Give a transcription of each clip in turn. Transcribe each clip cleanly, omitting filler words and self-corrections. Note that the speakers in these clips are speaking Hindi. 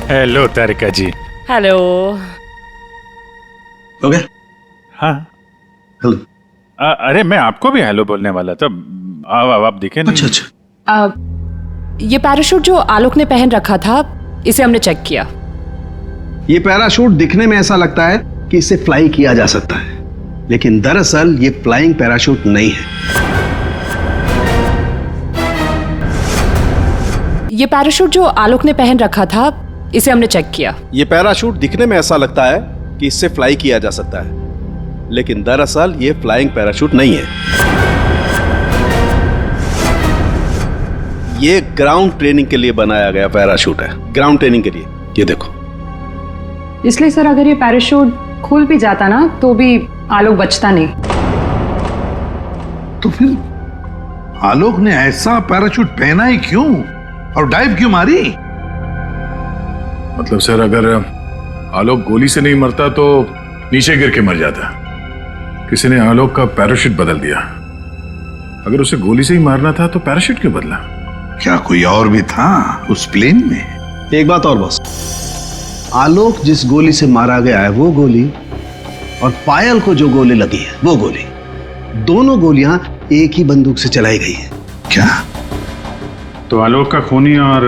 हेलो तारिका जी। हेलो। हो गया? हाँ। हेलो। अरे मैं आपको भी हेलो बोलने वाला था। आप दिखे नहीं। अच्छा अच्छा। ये पैराशूट जो आलोक ने पहन रखा था, इसे हमने चेक किया। ये पैराशूट दिखने में ऐसा लगता है कि इसे फ्लाई किया जा सकता है, लेकिन दरअसल ये फ्लाइंग पैराशूट नहीं है। ये पैराशूट जो आलोक ने पहन रखा था, इसे हमने चेक किया। ये पैराशूट दिखने में ऐसा लगता है कि इससे फ्लाई किया जा सकता है, लेकिन दरअसल ये फ्लाइंग पैराशूट नहीं है। ये ग्राउंड ट्रेनिंग के लिए बनाया गया पैराशूट है, ग्राउंड ट्रेनिंग के लिए। ये देखो। इसलिए सर, अगर ये पैराशूट खुल भी जाता ना तो भी आलोक बचता नहीं। तो फिर आलोक ने ऐसा पैराशूट पहना ही क्यों और डाइव क्यों मारी? मतलब सर, अगर आलोक गोली से नहीं मरता तो नीचे गिर के मर जाता। किसी ने आलोक का पैराशूट बदल दिया। अगर उसे गोली से ही मारना था तो पैराशूट क्यों बदला? क्या कोई और भी था उस प्लेन में? एक बात और बॉस, आलोक जिस गोली से मारा गया है वो गोली और पायल को जो गोली लगी है वो गोली, दोनों गोलियां एक ही बंदूक से चलाई गई है। क्या? तो आलोक का खूनी और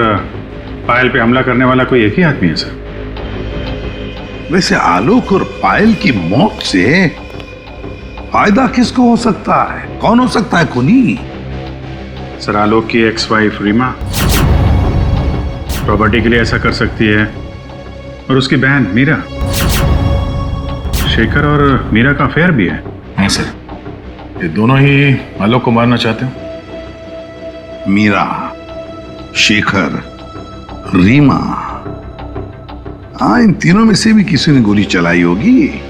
पायल पे हमला करने वाला कोई एक ही आदमी है सर? वैसे आलोक और पायल की मौत से फायदा किसको हो सकता है? कौन हो सकता है खूनी? सर, आलोक की एक्स वाइफ रीमा प्रॉपर्टी के लिए ऐसा कर सकती है, और उसकी बहन मीरा। शेखर और मीरा का अफेयर भी है। हाँ सर, ये दोनों ही आलोक को मारना चाहते हो। मीरा, शेखर, रीमा, हाँ, इन तीनों में से भी किसी ने गोली चलाई होगी।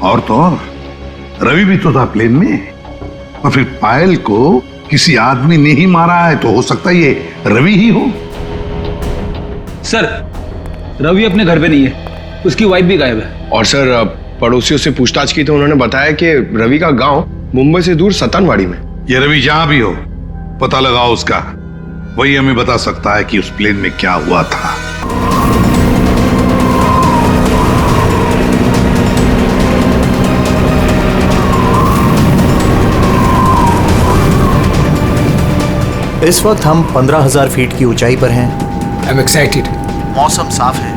और तो और रवि भी तो था प्लेन में, और फिर पायल को किसी आदमी ने ही मारा है, तो हो सकता है ये रवि ही हो। सर, रवि अपने घर पे नहीं है, उसकी वाइफ भी गायब है। और सर, पड़ोसियों से पूछताछ की तो उन्होंने बताया कि रवि का गांव मुंबई से दूर सतनवाड़ी में। ये रवि जहां भी हो, पता लगाओ उसका। वही हमें बता सकता है कि उस प्लेन में क्या हुआ था। इस वक्त हम 15,000 फीट की ऊंचाई पर हैं। I am excited. मौसम साफ है,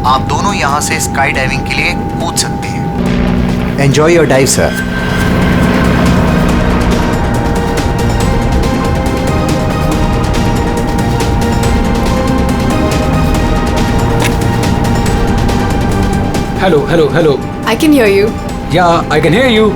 आप दोनों यहां से स्काई डाइविंग के लिए कूद सकते हैं। Enjoy your dive sir. Hello hello hello. I can hear you. Yeah I can hear you.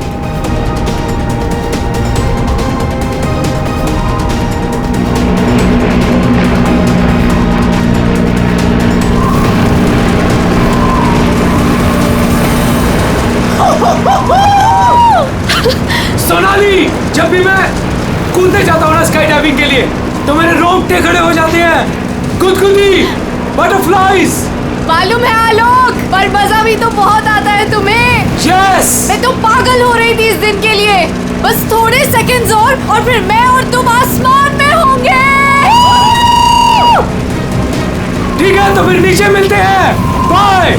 Sonali, जब भी मैं कूदने जाता हूँ ना स्काई डाइविंग के लिए, तो मेरे रोंगटे खड़े हो जाते हैं। गुदगुदी, बटरफ्लाइज। मालूम है आलोक, पर मजा भी तो बहुत आता है तुम्हें। यस। मैं तो पागल हो रही थी इस दिन के लिए। बस थोड़े सेकंड्स और फिर मैं और तुम आसमान में होंगे। ठीक है, तो फिर नीचे मिलते हैं। बाय।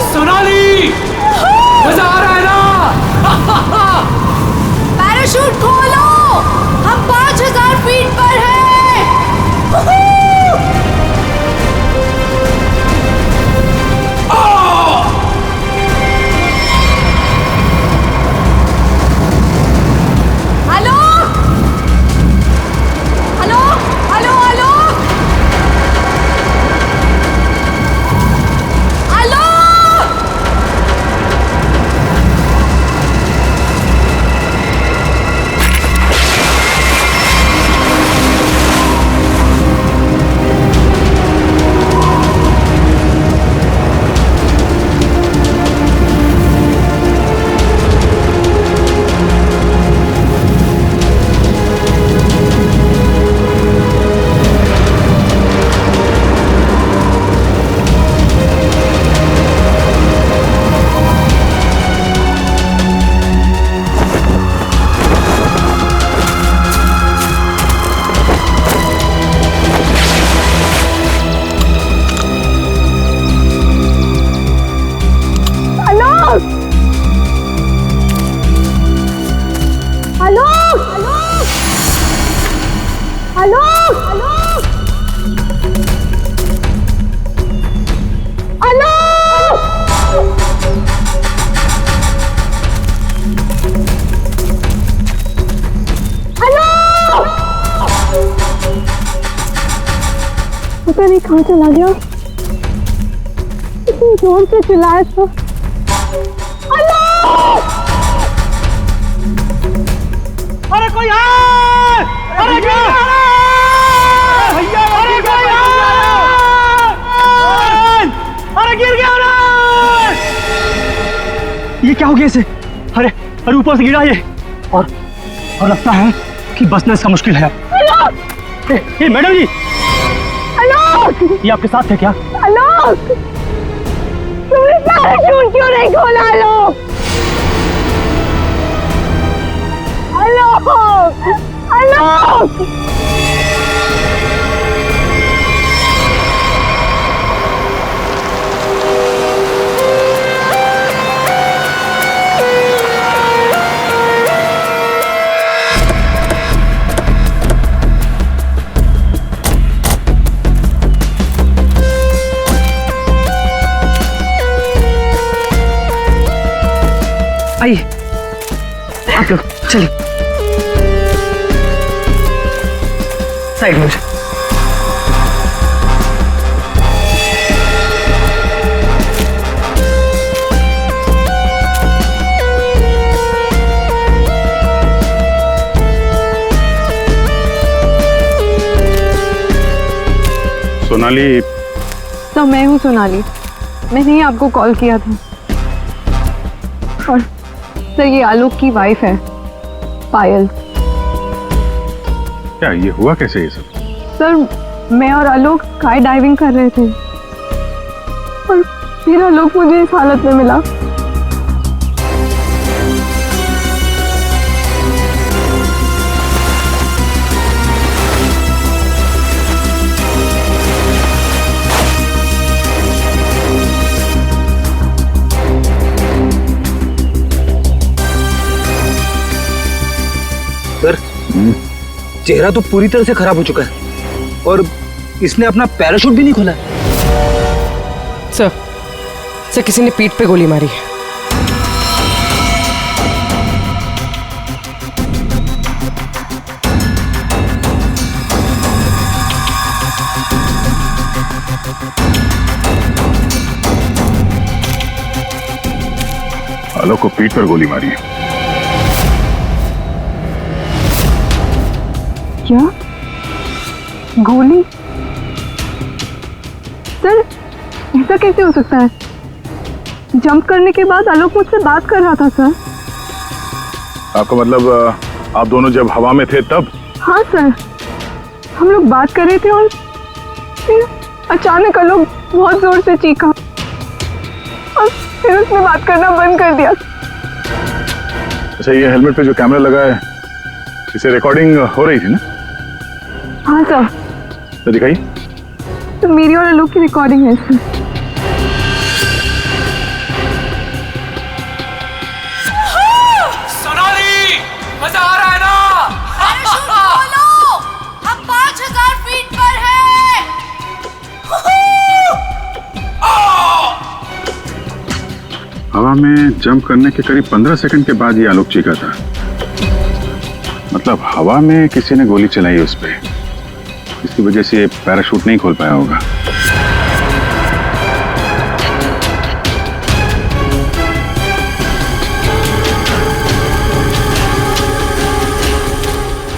सोनाली, मजा आ रहा है ना? पैराशूट खोलो, हम 5,000 फीट पता नहीं कहाँ चला गया। इतनी जोर से चिल्लाया था। अरे कोई है! अरे क्या? भैया अरे कोई है! अरे गिर गया रे! ये क्या हो गया इसे? अरे अरे ऊपर से गिरा ये और लगता है कि बचना इसका मुश्किल है। ए मैडम जी, ये आपके साथ थे क्या? आलोक, तुमने पैराशूट क्यों नहीं खोला आलोक? आलोक, आलोक! आइए आप लोग चलिए साइड में। सोनाली, तो मैं हूँ सोनाली। मैंने ही आपको कॉल किया था। और सर ये आलोक की वाइफ है, पायल। क्या ये हुआ कैसे ये सब? सर मैं और आलोक स्काई डाइविंग कर रहे थे और फिर आलोक मुझे इस हालत में मिला। सर चेहरा तो पूरी तरह से खराब हो चुका है और इसने अपना पैराशूट भी नहीं खोला। सर किसी ने पीठ पे गोली मारी है। आलोक को पीठ पर गोली मारी है। क्या? गोली? सर ऐसा कैसे हो सकता है? जंप करने के बाद आलोक मुझसे बात कर रहा था सर। आपका मतलब आप दोनों जब हवा में थे तब? हाँ सर, हम लोग बात कर रहे थे और फिर अचानक आलोक बहुत जोर से चीखा और फिर उसने बात करना बंद कर दिया। अच्छा, ये हेलमेट पे जो कैमरा लगा है इसे रिकॉर्डिंग हो रही थी ना? हाँ सर। तो दिखाइए। तो मेरी और आलोक की रिकॉर्डिंग है सर। सोनाली, मजा आ रहा है ना? पैराशूट खोलो, हम 5000 फीट पर हैं। हवा में जंप करने के करीब 15 सेकंड के बाद ये आलोक चीखा था। मतलब हवा में किसी ने गोली चलाई उस पे, इसकी वजह से ये पैराशूट नहीं खोल पाया होगा।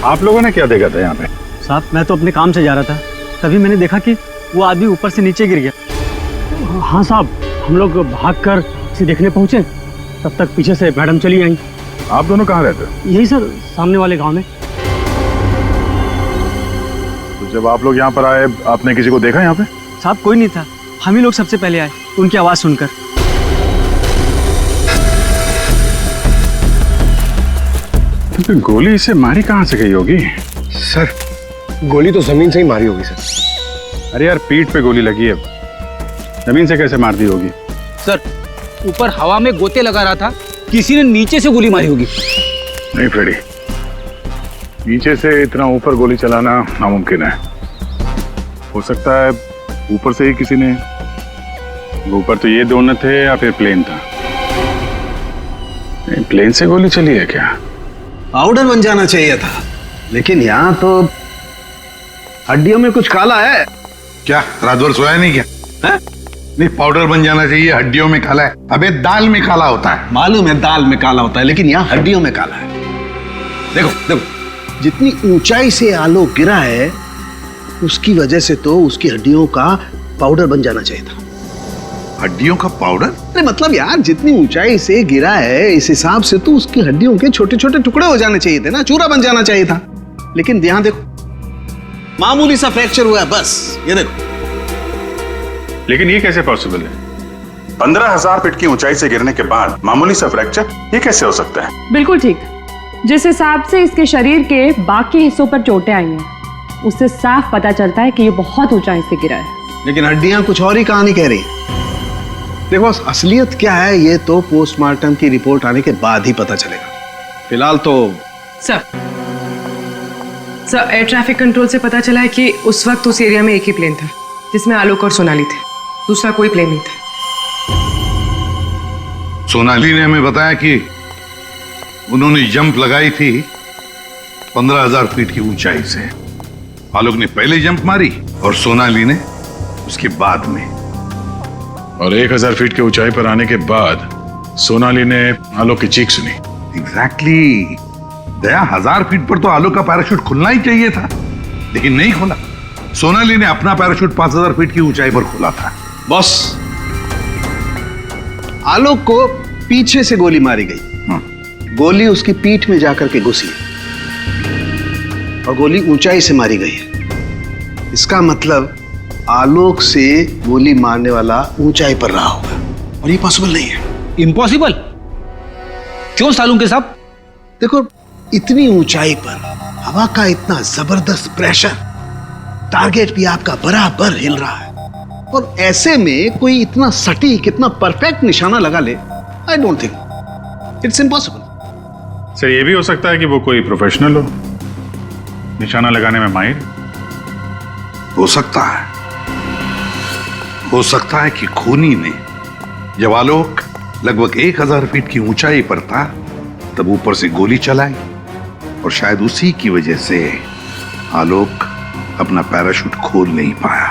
आप लोगों ने क्या देखा था यहाँ पे? साहब मैं तो अपने काम से जा रहा था, तभी मैंने देखा कि वो आदमी ऊपर से नीचे गिर गया। हाँ साहब, हम लोग भागकर इसे देखने पहुंचे, तब तक पीछे से मैडम चली आई। आप दोनों कहाँ रहते हो? यही सर, सामने वाले गांव में। तो जब आप लोग यहाँ पर आए आपने किसी को देखा यहाँ पे? साहब कोई नहीं था, हम ही लोग सबसे पहले आए उनकी आवाज सुनकर। तो गोली इसे मारी कहाँ से गई होगी? सर गोली तो जमीन से ही मारी होगी सर। अरे यार, पीठ पे गोली लगी है, जमीन से कैसे मार दी होगी? सर ऊपर हवा में गोते लगा रहा था, किसी ने नीचे से गोली मारी होगी। नहीं फ्रेडी, नीचे से इतना ऊपर गोली चलाना नामुमकिन है। हो सकता है ऊपर से ही किसी ने। ऊपर तो ये दोनों थे या फिर प्लेन था? प्लेन से गोली चली है क्या? पाउडर बन जाना चाहिए था, लेकिन यहाँ तो हड्डियों में कुछ काला है। क्या रात भर सोया नहीं क्या? है? नहीं, पाउडर बन जाना चाहिए, हड्डियों में काला है। अबे दाल में काला होता है। मालूम है दाल में काला होता है, लेकिन यहाँ हड्डियों में काला है। देखो देखो, जितनी ऊंचाई से आलोक गिरा है उसकी वजह से तो उसकी हड्डियों का पाउडर बन जाना चाहिए था। हड्डियों का पाउडर? अरे मतलब यार, जितनी ऊंचाई से गिरा है इस हिसाब से तो उसकी हड्डियों के छोटे छोटे टुकड़े हो जाने चाहिए थे ना, चूरा बन जाना चाहिए था। लेकिन यहाँ देखो, मामूली सा फ्रैक्चर हुआ है बस, ये देखो। लेकिन ये कैसे पॉसिबल है? 15,000 फीट की ऊंचाई से गिरने के बाद मामूली सा फ्रैक्चर, ये कैसे हो सकता है? बिल्कुल ठीक। जिस हिसाब से इसके शरीर के बाकी हिस्सों पर चोटें आई हैं, उससे साफ पता चलता है कि ये बहुत ऊंचाई से गिरा है। लेकिन हड्डियां कुछ और ही कहानी कह रही हैं। देखो असलियत क्या है ये तो पोस्टमार्टम की रिपोर्ट आने के बाद ही पता चलेगा। फिलहाल तो सर एयर ट्रैफिक कंट्रोल से पता चला है कि उस वक्त उस एरिया में एक ही प्लेन था जिसमें आलोक और सोनाली थे, दूसरा कोई प्लेन नहीं था। सोनाली ने हमें बताया कि उन्होंने जंप लगाई थी 15,000 फीट की ऊंचाई से। आलोक ने पहले जंप मारी और सोनाली ने उसके बाद में। और 1,000 फीट की ऊंचाई पर आने के बाद सोनाली ने आलोक की चीख सुनी। एग्जैक्टली। दया, 1000 फीट पर तो आलोक का पैराशूट खुलना ही चाहिए था, लेकिन नहीं खुला। सोनाली ने अपना पैराशूट 5,000 फीट की ऊंचाई पर खोला था। बॉस, आलोक को पीछे से गोली मारी गई। गोली उसकी पीठ में जाकर के घुसी और गोली ऊंचाई से मारी गई है। इसका मतलब आलोक से गोली मारने वाला ऊंचाई पर रहा होगा, और ये पॉसिबल नहीं है। इम्पॉसिबल क्यों सालून के साहब? देखो, इतनी ऊंचाई पर हवा का इतना जबरदस्त प्रेशर, टारगेट भी आपका बराबर हिल रहा है, और ऐसे में कोई इतना सटीक, इतना परफेक्ट निशाना लगा ले, I don't think, it's impossible. Sir, ये भी हो सकता है कि वो कोई प्रोफेशनल हो, निशाना लगाने में माहिर। हो सकता है, हो सकता है कि खूनी ने जब आलोक लगभग 1,000 फीट की ऊंचाई पर था तब ऊपर से गोली चलाई, और शायद उसी की वजह से आलोक अपना पैराशूट खोल नहीं पाया।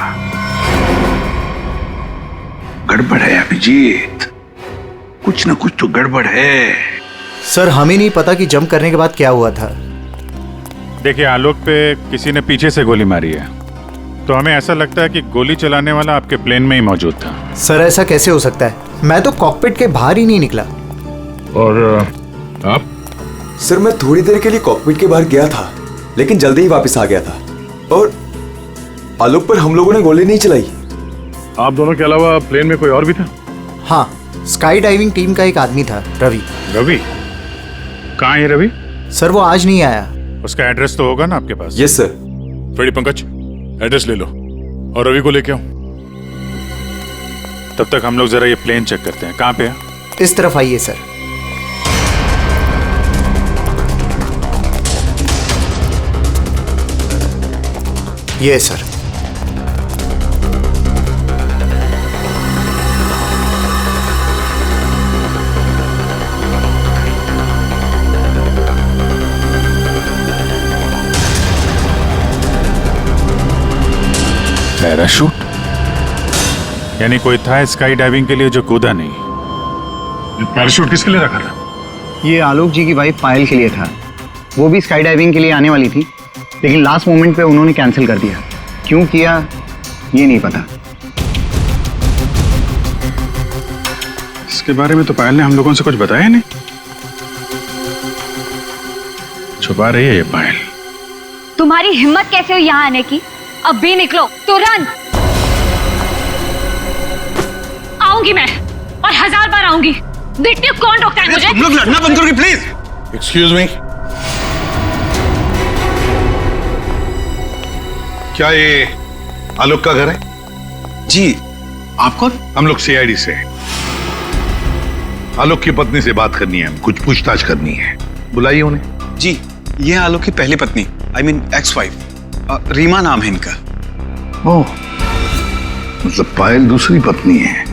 गड़बड़ है अभिजीत, कुछ ना कुछ तो गड़बड़ है। सर हमें नहीं पता कि जंप करने के बाद क्या हुआ था। देखिए, आलोक पे किसी ने पीछे से गोली मारी है, तो हमें ऐसा लगता है कि गोली चलाने वाला आपके प्लेन में ही मौजूद था। सर ऐसा कैसे हो सकता है? मैं तो कॉकपिट के बाहर ही नहीं निकला। और आप? सर मैं थोड़ी देर के लिए कॉकपिट के बाहर गया था, लेकिन जल्दी ही वापस आ गया था, और आलोक पर हम लोगों ने गोली नहीं चलाई। आप दोनों के अलावा प्लेन में कोई और भी था? हाँ, स्काई डाइविंग टीम का एक आदमी था, रवि। रवि? कहाँ है रवि? सर वो आज नहीं आया। उसका एड्रेस तो होगा ना आपके पास? Yes sir. Freddy Pankaj, address ले लो और रवि को लेके आओ। तब तक हम लोग जरा ये प्लेन चेक करते हैं। कहाँ पे है? इस तरफ आइए सर। ये सर। पैराशूट? यानी कोई था स्काई डाइविंग के लिए जो कूदा नहीं। पैराशूट किसके लिए रखा था? ये आलोक जी की वाइफ पायल के लिए था। वो भी स्काई डाइविंग के लिए आने वाली थी, लेकिन लास्ट मोमेंट पे उन्होंने कैंसिल कर दिया। क्यों किया ये नहीं पता। इसके बारे में तो पायल ने हम लोगों से कुछ बताया नहीं। छुपा रही है ये पायल। तुम्हारी हिम्मत कैसे हुई यहाँ आने की? अब भी निकलो तुरंत। आऊंगी मैं, और 1000 बार आऊंगी। देखती हूँ कौन रोकता है मुझे। तुम लोग लड़ना बंद करोगे प्लीज? एक्सक्यूज मी, क्या ये आलोक का घर है? जी। आप कौन? हम लोग सीआईडी से। आलोक की पत्नी से बात करनी है, कुछ पूछताछ करनी है। बुलाइए उन्हें। जी, ये आलोक की पहली पत्नी, I mean ex wife, Reema नाम है इनका। ओह, मतलब पायल दूसरी पत्नी है।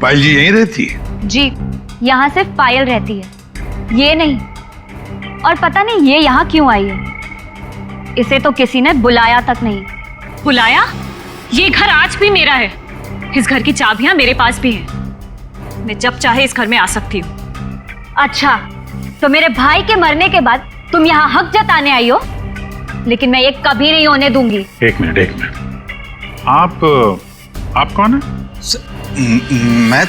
पायल जी यहीं रहती है? जी, यहाँ सिर्फ पायल रहती है, ये नहीं। और पता नहीं ये यहाँ क्यों आई है। इसे तो किसी ने बुलाया तक नहीं। बुलाया? ये घर आज भी मेरा है। इस घर की चाबियां मेरे पास भी हैं। मैं जब चाहे इस घर में आ सकती हूँ। अच्छा, तो मेरे भाई के मरने के बाद तुम यहाँ हक जताने आई हो, लेकिन मैं ये कभी नहीं होने दूंगी। एक मिनट। आप कौन है? मैं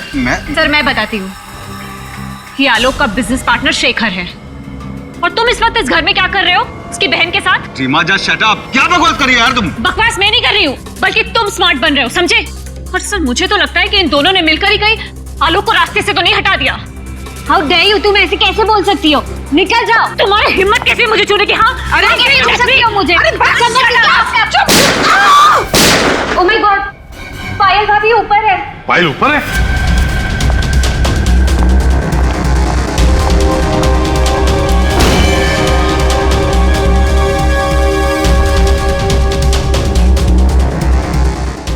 सर, मैं बताती हूँ। ये आलोक का बिजनेस पार्टनर शेखर है। और तुम इस वक्त इस घर में क्या कर रहे हो उसकी बहन के साथ? Reema, just shut up. क्या बकवास कर रही हो यार तुम? बकवास मैं नहीं कर रही हूँ, बल्कि तुम स्मार्ट बन रहे हो, समझे? और सर, मुझे तो लगता है कि इन दोनों ने मिलकर ही कहीं आलोक को रास्ते से तो नहीं हटा दिया। हाउ डेयर यू, तुम ऐसे कैसे बोल सकती हो? निकल जाओ। तुम्हारी हिम्मत कैसे मुझे छूने की? हाँ, अरे कैसे छू सकती हो मुझे? ओह माय गॉड, पायल भाभी ऊपर है। पायल ऊपर है?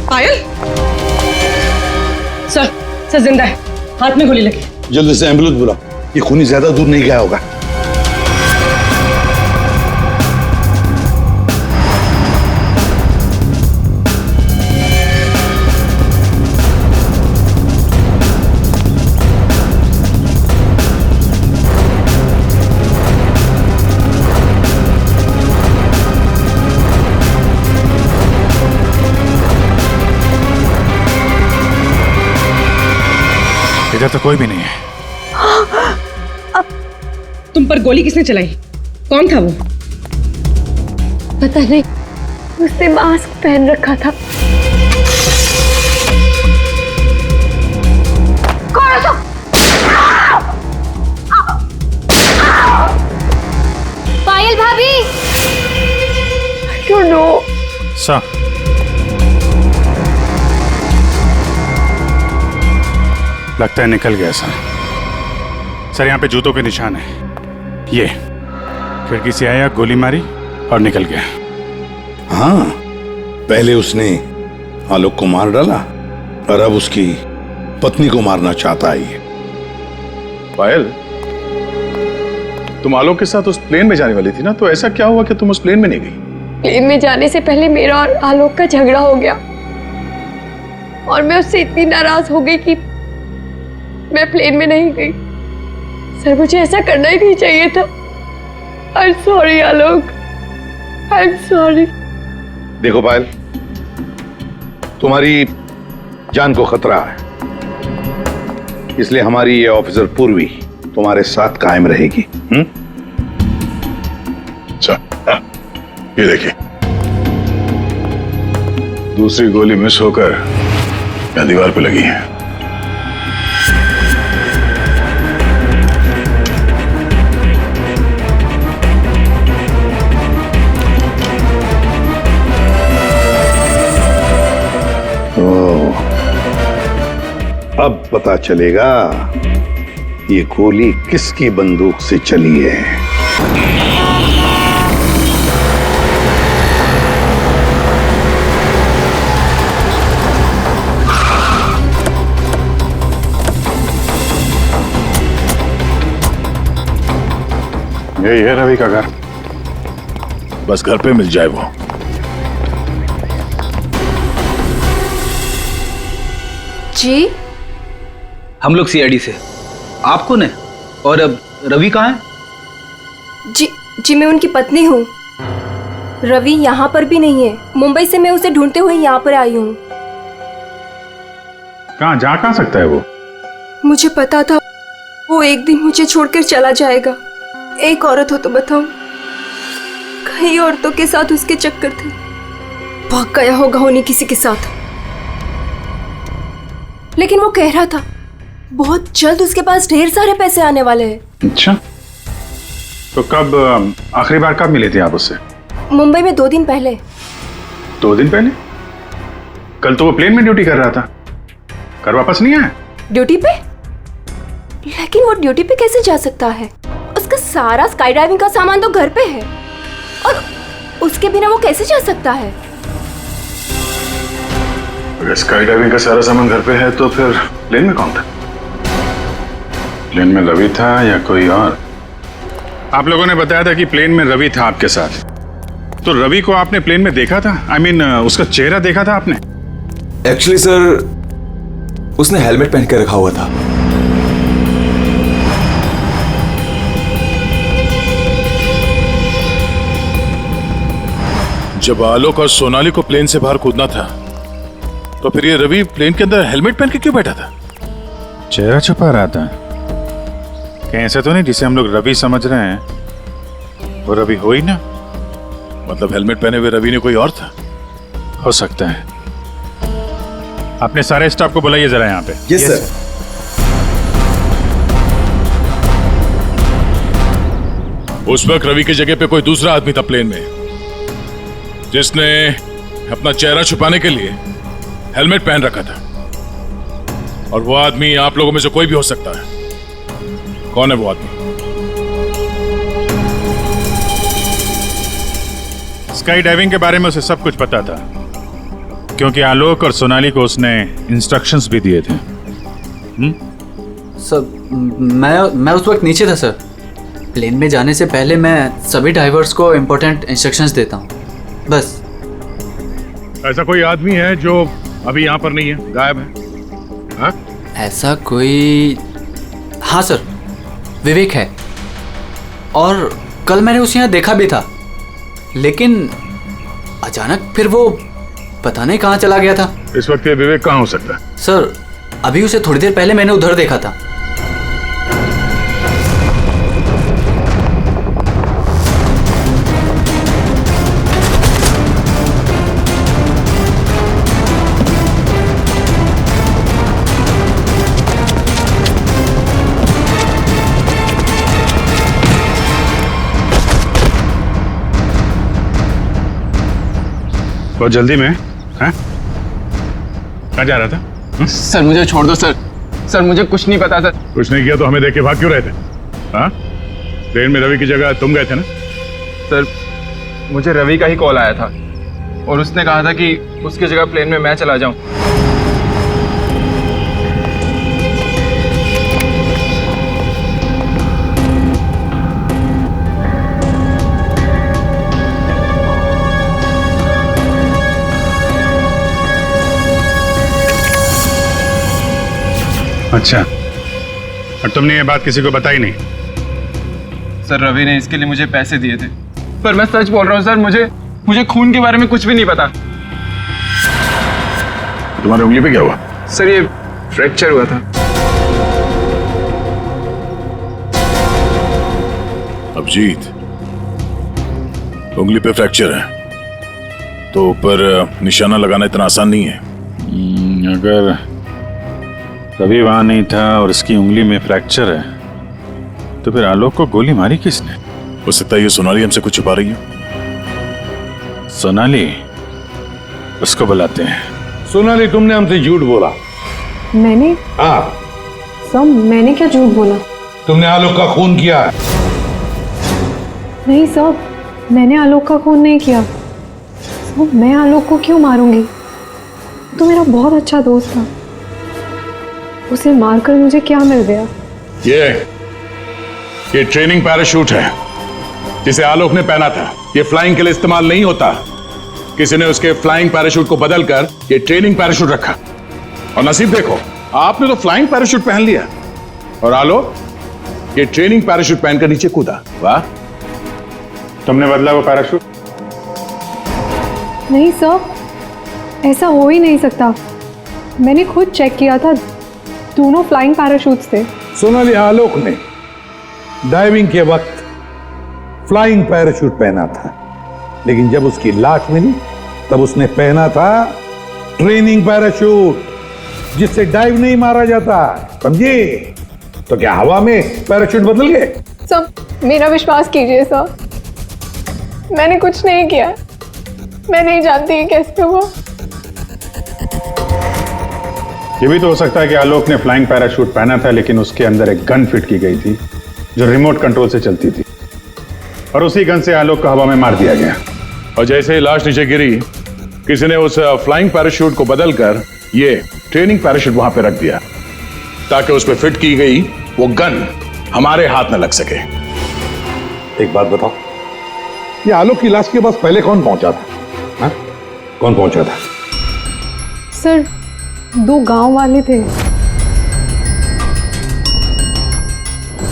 पायल? सर जिंदा है, हाथ में गोली लगी। जल्दी से एम्बुलेंस बुलाओ। ये खूनी ज्यादा दूर नहीं गया होगा। इधर तो कोई भी नहीं है। तुम पर गोली किसने चलाई? कौन था वो? पता नहीं, उसने मास्क पहन रखा था। कौन है तुम? पायल भाभी। I don't know. सर, लगता है निकल गया सर। यहाँ पे जूतों के निशान है। ये खिड़की से आया, गोली मारी और निकल गया। हाँ, पहले उसने आलोक को मार डाला और अब उसकी पत्नी को मारना चाहता है ये। पायल, तुम आलोक के साथ उस प्लेन में जाने वाली थी ना, तो ऐसा क्या हुआ कि तुम उस प्लेन में नहीं गई? प्लेन में जाने से पहले मेरा और आलोक का झगड़ा हो गया और मैं उससे इतनी नाराज हो गई कि मैं प्लेन में नहीं गई। सर, मुझे ऐसा करना ही नहीं चाहिए था। I'm sorry Alok, I'm sorry। देखो पायल, तुम्हारी जान को खतरा है, इसलिए हमारी ये ऑफिसर पूर्वी तुम्हारे साथ कायम रहेगी। अच्छा, ये देखिए, दूसरी गोली मिस होकर यहाँ दीवार पे लगी है। अब पता चलेगा ये गोली किसकी बंदूक से चली है। यही है रवि का घर, बस घर पे मिल जाए वो। जी, हम लोग सीआईडी से। आप कौन है? और अब रवि कहाँ है? जी मैं उनकी पत्नी हूँ। रवि यहाँ पर भी नहीं है। मुंबई से मैं उसे ढूंढते हुए यहाँ पर आई हूँ। कहाँ जा कहाँ सकता है वो? मुझे पता था वो एक दिन मुझे छोड़कर चला जाएगा। एक औरत हो तो बताओ, कई औरतों के साथ उसके चक्कर थे। भाग गया होगा उन्हीं किसी के साथ। लेकिन वो कह रहा था बहुत जल्द उसके पास ढेर सारे पैसे आने वाले हैं। अच्छा, तो कब, आखिरी बार कब मिले थे आप उससे? मुंबई में 2 दिन पहले। 2 दिन पहले? कल तो वो प्लेन में ड्यूटी कर रहा था, घर वापस नहीं आया? ड्यूटी पे? लेकिन वो ड्यूटी पे कैसे जा सकता है? उसका सारा स्काई डाइविंग का सामान तो घर पे है और उसके बिना वो कैसे जा सकता है? अगर स्काई डाइविंग का सारा सामान घर पे है तो फिर प्लेन में कौन था? प्लेन में रवि था या कोई और? आप लोगों ने बताया था कि प्लेन में रवि था आपके साथ, तो रवि को आपने प्लेन में देखा था? I mean, उसका चेहरा देखा था आपने? एक्चुअली सर, उसने हेलमेट पहन के रखा हुआ था। जब आलोक और सोनाली को प्लेन से बाहर कूदना था, तो फिर ये रवि प्लेन के अंदर हेलमेट पहन के क्यों बैठा था? चेहरा छुपा रहा था। कहीं ऐसा तो नहीं जिसे हम लोग रवि समझ रहे हैं वो रवि हो ही ना? मतलब हेलमेट पहने हुए रवि ने कोई और था? हो सकता है। अपने सारे स्टाफ को बुलाइए जरा यहाँ पे। Yes sir. उस वक्त रवि की जगह पे कोई दूसरा आदमी था प्लेन में, जिसने अपना चेहरा छुपाने के लिए हेलमेट पहन रखा था। और वो आदमी आप लोगों में से कोई भी हो सकता है। कौन है वो आदमी? स्काई डाइविंग के बारे में उसे सब कुछ पता था, क्योंकि आलोक और सोनाली को उसने इंस्ट्रक्शंस भी दिए थे। सर, मैं उस वक्त नीचे था सर। प्लेन में जाने से पहले मैं सभी ड्राइवर्स को इम्पोर्टेंट इंस्ट्रक्शंस देता हूँ, बस। ऐसा कोई आदमी है जो अभी यहाँ पर नहीं है, गायब है? हाँ? ऐसा कोई? हाँ सर, विवेक है। और कल मैंने उसे यहाँ देखा भी था, लेकिन अचानक फिर वो पता नहीं कहाँ चला गया था। इस वक्त ये विवेक कहाँ हो सकता है? सर, अभी उसे थोड़ी देर पहले मैंने उधर देखा था। बहुत जल्दी में? हाँ? कहाँ जा रहा था? सर मुझे छोड़ दो सर। सर मुझे कुछ नहीं पता सर। कुछ नहीं किया तो हमें देख के भाग क्यों रहे थे? हाँ? ट्रेन में रवि की जगह तुम गए थे ना? सर मुझे रवि का ही कॉल आया था और उसने कहा था कि उसकी जगह प्लेन में मैं चला जाऊं। अच्छा, और तुमने ये बात किसी को बताई नहीं? सर रवि ने इसके लिए मुझे पैसे दिए थे, पर मैं सच बोल रहा हूँ सर, मुझे खून के बारे में कुछ भी नहीं पता। तुम्हारी उंगली पे क्या हुआ? सर ये फ्रैक्चर हुआ था। अभिजीत, उंगली पे फ्रैक्चर है तो ऊपर निशाना लगाना इतना आसान नहीं है। अगर रवि वहां नहीं था और इसकी उंगली में फ्रैक्चर है, तो फिर आलोक को गोली मारी किसने? हो सकता है ये सोनाली हमसे कुछ छुपा रही है। सोनाली, उसको बुलाते हैं। सोनाली, तुमने हमसे झूठ बोला। मैंने? हाँ। सर मैंने क्या झूठ बोला? तुमने आलोक का खून किया। नहीं सर, मैंने आलोक का खून नहीं किया। सर मैं आलोक को क्यों मारूंगी? तो मेरा बहुत अच्छा दोस्त था, उसे मारकर मुझे क्या मिल गया? ये ट्रेनिंग पैराशूट है जिसे आलोक ने पहना था। ये फ्लाइंग के लिए इस्तेमाल नहीं होता। किसी ने उसके फ्लाइंग पैराशूट को बदलकर ये ट्रेनिंग पैराशूट रखा। और नसीब देखो, आपने तो फ्लाइंग पैराशूट पहन लिया और आलोक ये ट्रेनिंग पैराशूट पहनकर नीचे कूदा। वाह! तुमने बदला वो पैराशूट? नहीं सर, ऐसा हो ही नहीं सकता। मैंने खुद चेक किया था, दोनों फ्लाइंग पैराशूट्स थे। सोनाली, आलोक ने डाइविंग के वक्त फ्लाइंग पैराशूट पहना था, लेकिन जब उसकी लाश मिली तब उसने पहना था ट्रेनिंग पैराशूट, जिससे डाइव नहीं मारा जाता। समझे? तो क्या हवा में पैराशूट बदल गए? सर मेरा विश्वास कीजिए सर, मैंने कुछ नहीं किया। मैं नहीं जानती ये कैसे हुआ। ये भी तो हो सकता है कि आलोक ने फ्लाइंग पैराशूट पहना था, लेकिन उसके अंदर एक गन फिट की गई थी जो रिमोट कंट्रोल से चलती थी, और उसी गन से आलोक को हवा में मार दिया गया। और जैसे ही लाश नीचे गिरी, किसी ने उस फ्लाइंग पैराशूट को बदलकर ये ट्रेनिंग पैराशूट वहां पे रख दिया, ताकि उस पर फिट की गई वो गन हमारे हाथ न लग सके। एक बात बताओ, ये आलोक की लाश के पास पहले कौन पहुंचा था? हा? कौन पहुंचा था? सर 2 गांव वाले थे।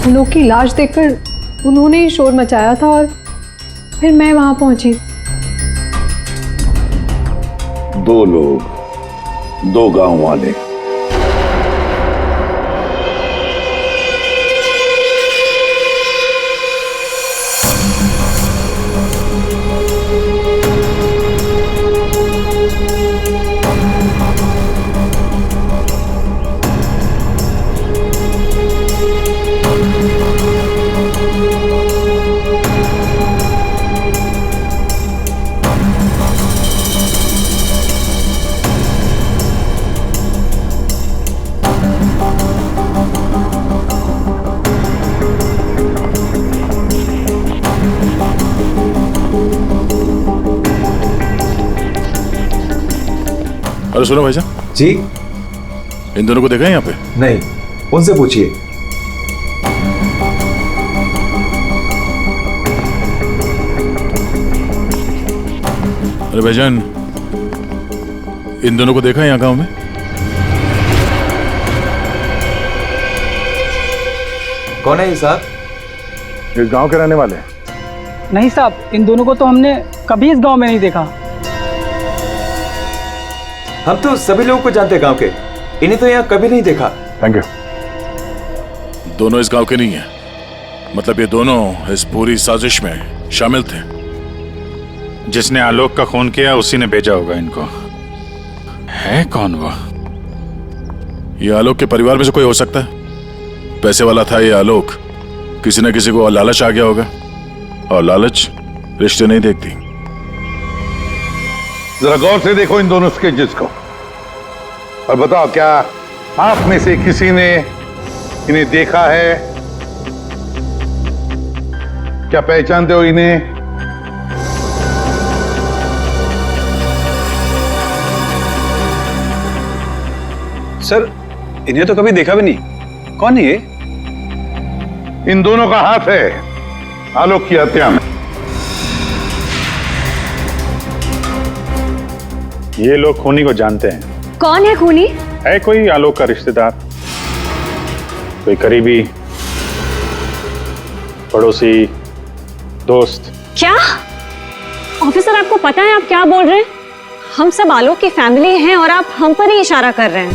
आलोक की लाश देखकर उन्होंने ही शोर मचाया था और फिर मैं वहां पहुंची। 2 लोग, 2 गांव वाले। अरे सुनो भाईजान जी। इन दोनों को देखा है यहाँ पे? नहीं, उनसे पूछिए। अरे भाईजान, इन दोनों को देखा है यहाँ गांव में? कौन है ये साहब? इस गांव के रहने वाले? नहीं साहब, इन दोनों को तो हमने कभी इस गांव में नहीं देखा। हम तो सभी लोगों को जानते हैं गांव के, इन्हें तो यहाँ कभी नहीं देखा। Thank you. दोनों इस गांव के नहीं है, मतलब ये दोनों इस पूरी साजिश में शामिल थे। जिसने आलोक का खून किया उसी ने भेजा होगा इनको। है कौन वो? ये आलोक के परिवार में से कोई हो सकता है। पैसे वाला था ये आलोक, किसी न किसी को लालच आ गया होगा, और लालच रिश्ते नहीं देखती। जरा गौर से देखो इन दोनों स्केचेस को और बताओ, क्या आप में से किसी ने इन्हें देखा है? क्या पहचानते हो इन्हें? सर, इन्हें तो कभी देखा भी नहीं। कौन है ये? इन दोनों का हाथ है आलोक की हत्या में। ये लोग खूनी को जानते हैं। कौन है खूनी? है कोई आलोक का रिश्तेदार, कोई करीबी, पड़ोसी, दोस्त। क्या ऑफिसर, आपको पता है आप क्या बोल रहे हैं? हम सब आलोक की फैमिली हैं और आप हम पर ही इशारा कर रहे हैं।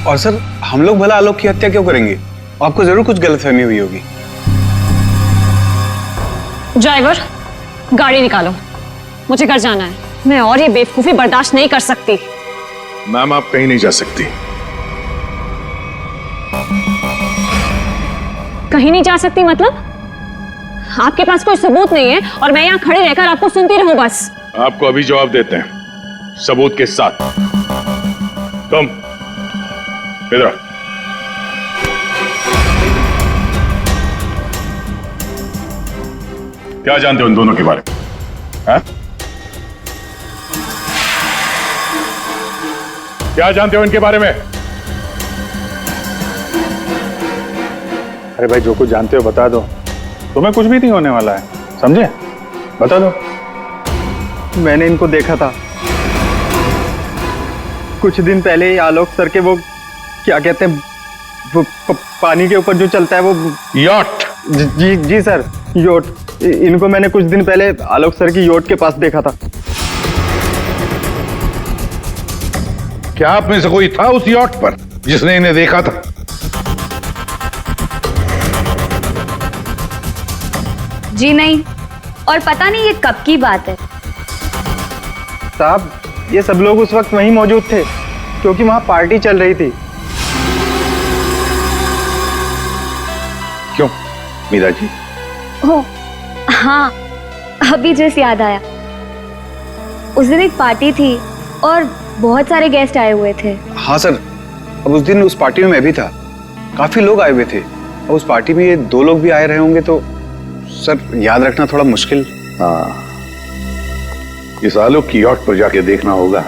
और सर, हम लोग भला आलोक की हत्या क्यों करेंगे? आपको जरूर कुछ गलतफहमी हुई होगी। ड्राइवर, गाड़ी निकालो, मुझे घर जाना है। मैं और ये बेवकूफी बर्दाश्त नहीं कर सकती। मैम, आप कहीं नहीं जा सकती। कहीं नहीं जा सकती मतलब? आपके पास कोई सबूत नहीं है और मैं यहाँ खड़े रहकर आपको सुनती रहूं बस? आपको अभी जवाब देते हैं, सबूत के साथ। कम इधर। क्या जानते हो इन दोनों के बारे में? है? क्या जानते हो इनके बारे में? अरे भाई, जो कुछ जानते हो बता दो, तुम्हें कुछ भी नहीं होने वाला है, समझे? बता दो। मैंने इनको देखा था कुछ दिन पहले ही। आलोक सर के वो क्या कहते हैं, वो पानी के ऊपर जो चलता है वो यॉट। जी सर, योट। इनको मैंने कुछ दिन पहले आलोक सर की योट के पास देखा था। क्या आप में से कोई था उस यॉट पर जिसने इन्हें देखा था? जी नहीं, और पता नहीं ये कब की बात है। साहब, ये सब लोग उस वक्त वहीं मौजूद थे क्योंकि वहां पार्टी चल रही थी। क्यों मीरा जी? ओह हाँ, अभी जस्ट याद आया। उस दिन एक पार्टी थी और बहुत सारे गेस्ट आए हुए थे। हाँ सर, अब उस दिन उस पार्टी में मैं भी था। काफी लोग आए हुए थे और उस पार्टी में ये 2 लोग भी आए रहे होंगे, तो सर याद रखना थोड़ा मुश्किल। हाँ, इस आलोक की यॉट पर जाके देखना होगा।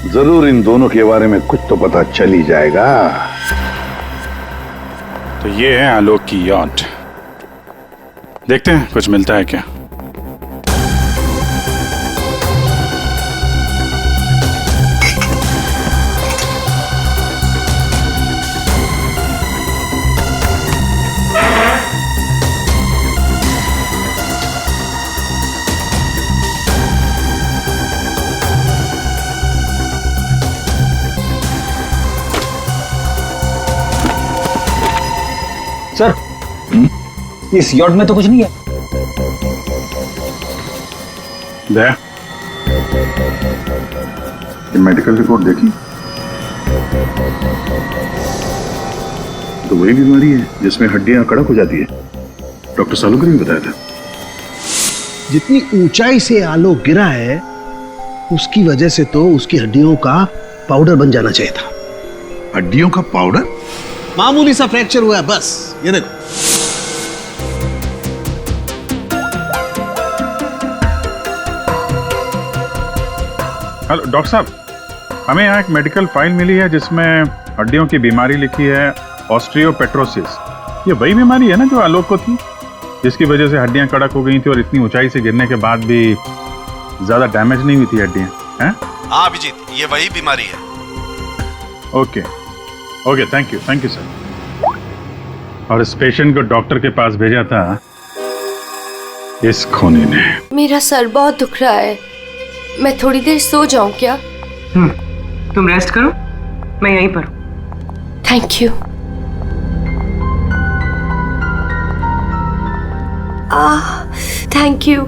जरूर इन दोनों के बारे में कुछ तो पता चल ही जाएगा। तो ये है आलोक की यॉट। देखते हैं कुछ मिलता है क्या। सर, इस यॉट में तो कुछ नहीं है। दया, ये मेडिकल रिपोर्ट देखी तो वही बीमारी है जिसमें हड्डियां कड़क हो जाती है। डॉक्टर सालुकर ने बताया था। जितनी ऊंचाई से आलोक गिरा है उसकी वजह से तो उसकी हड्डियों का पाउडर बन जाना चाहिए था। हड्डियों का पाउडर? मामूली सा फ्रैक्चर हुआ है बस, ये देखो। हेलो डॉक्टर साहब, हमें यहाँ एक मेडिकल फाइल मिली है जिसमें हड्डियों की बीमारी लिखी है ऑस्टियोपेट्रोसिस। ये वही बीमारी है ना जो आलोक को थी, जिसकी वजह से हड्डियां कड़क हो गई थी और इतनी ऊंचाई से गिरने के बाद भी ज्यादा डैमेज नहीं हुई थी हड्डियां, हैं? हाँ अभिजीत, ये वही बीमारी है। Okay okay, thank you sir. और इस पेशेंट को डॉक्टर के पास भेजा था इस खूनी ने। मेरा सर बहुत दुख रहा है, मैं थोड़ी देर सो जाऊं क्या? तुम रेस्ट करो, मैं यहीं पर हूं। Thank you. Thank you.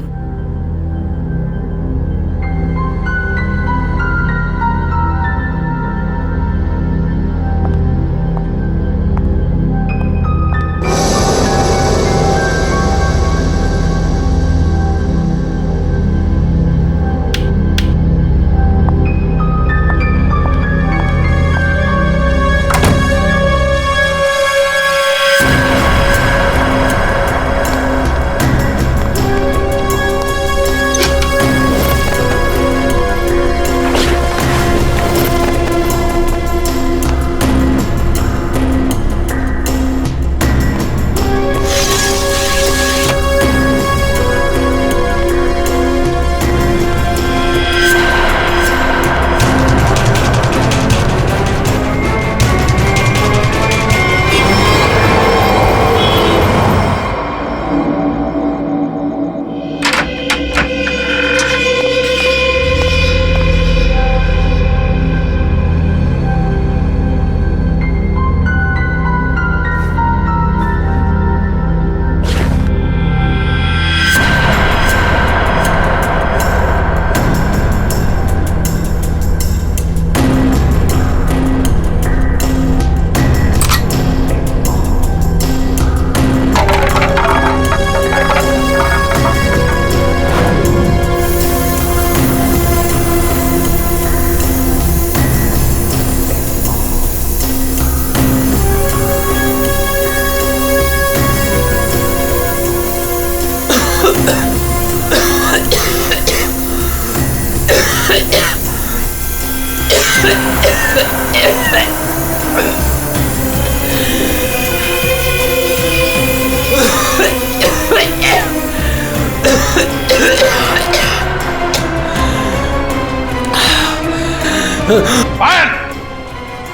Fire!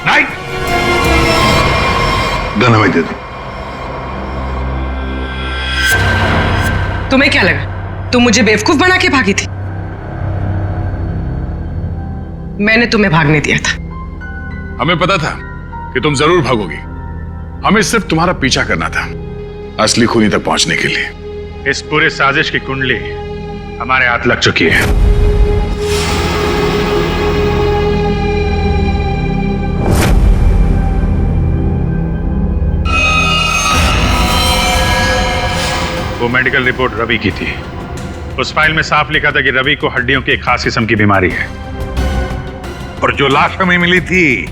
Night! Gun हमें दे दो। तुम्हें क्या लगा तुम मुझे बेवकूफ बना के भागी थी? मैंने तुम्हें भागने दिया था। हमें पता था कि तुम जरूर भागोगी। हमें सिर्फ तुम्हारा पीछा करना था असली खूनी तक पहुंचने के लिए। इस पूरे साजिश की कुंडली हमारे हाथ लग चुकी है। वो मेडिकल रिपोर्ट रवि की थी। उस फाइल में साफ लिखा था कि रवि को हड्डियों की एक खास किस्म की बीमारी है। और जो लाश हमें मिली थी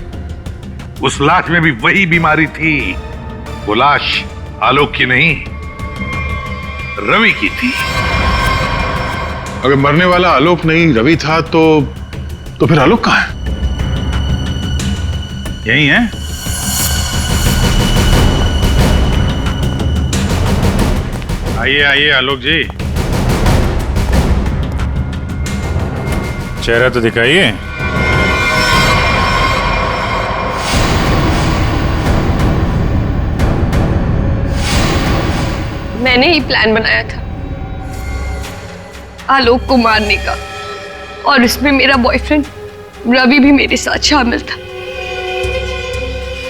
उस लाश में भी वही बीमारी थी। वो लाश आलोक की नहीं, रवि की थी। अगर मरने वाला आलोक नहीं रवि था तो फिर आलोक कहाँ है? यही है? आइए आइए आलोक जी, चेहरा तो दिखाइए। मैंने ही प्लान बनाया था आलोक को मारने का, और इसमें मेरा बॉयफ्रेंड रवि भी मेरे साथ शामिल था।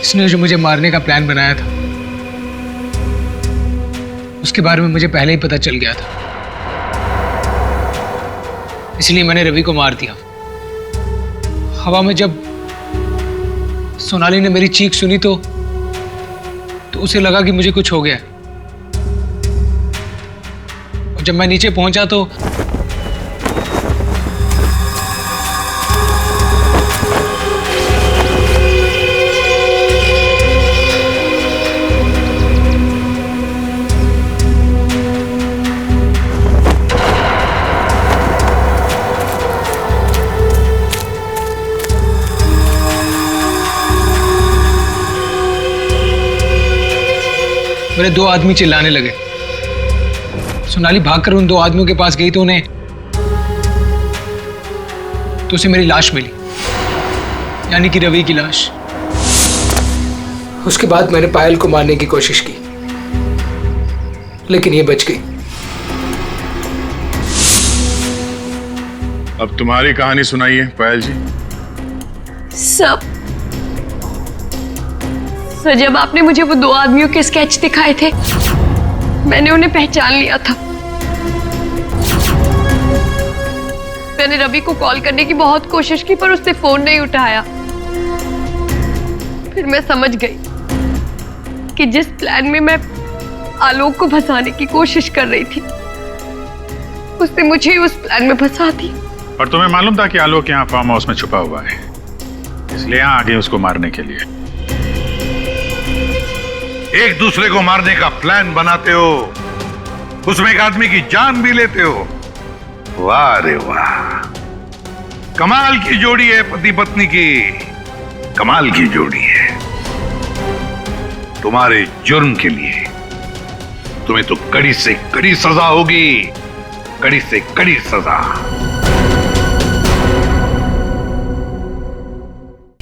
इसने जो मुझे मारने का प्लान बनाया था उसके बारे में मुझे पहले ही पता चल गया था, इसलिए मैंने रवि को मार दिया। हवा में जब सोनाली ने मेरी चीख सुनी तो उसे लगा कि मुझे कुछ हो गया, और जब मैं नीचे पहुंचा तो मेरे दो आदमी चिल्लाने लगे। सोनाली भागकर उन दो आदमियों के पास गई तो उसे मेरी लाश मिली, यानी कि रवि की लाश। उसके बाद मैंने पायल को मारने की कोशिश की, लेकिन ये बच गई। अब तुम्हारी कहानी सुनाइए पायल जी। सर, जब आपने मुझे वो दो आदमियों के स्केच दिखाए थे, मैंने उन्हें पहचान लिया था। मैंने रवि को कॉल करने की बहुत कोशिश की, पर उसने फोन नहीं उठाया। फिर मैं समझ गई कि जिस प्लान में मैं आलोक को फंसाने की कोशिश कर रही थी, उसने मुझे उस प्लान में फंसा दिया। और तुम्हें मालूम था कि आलोक यहाँ फार्म हाउस में छुपा हुआ है, इसलिए यहाँ आ गए उसको मारने के लिए। एक दूसरे को मारने का प्लान बनाते हो, उसमें एक आदमी की जान भी लेते हो। वाह रे वाह, कमाल की जोड़ी है पति पत्नी की, कमाल की जोड़ी है। तुम्हारे जुर्म के लिए तुम्हें तो कड़ी से कड़ी सजा होगी, कड़ी से कड़ी सजा।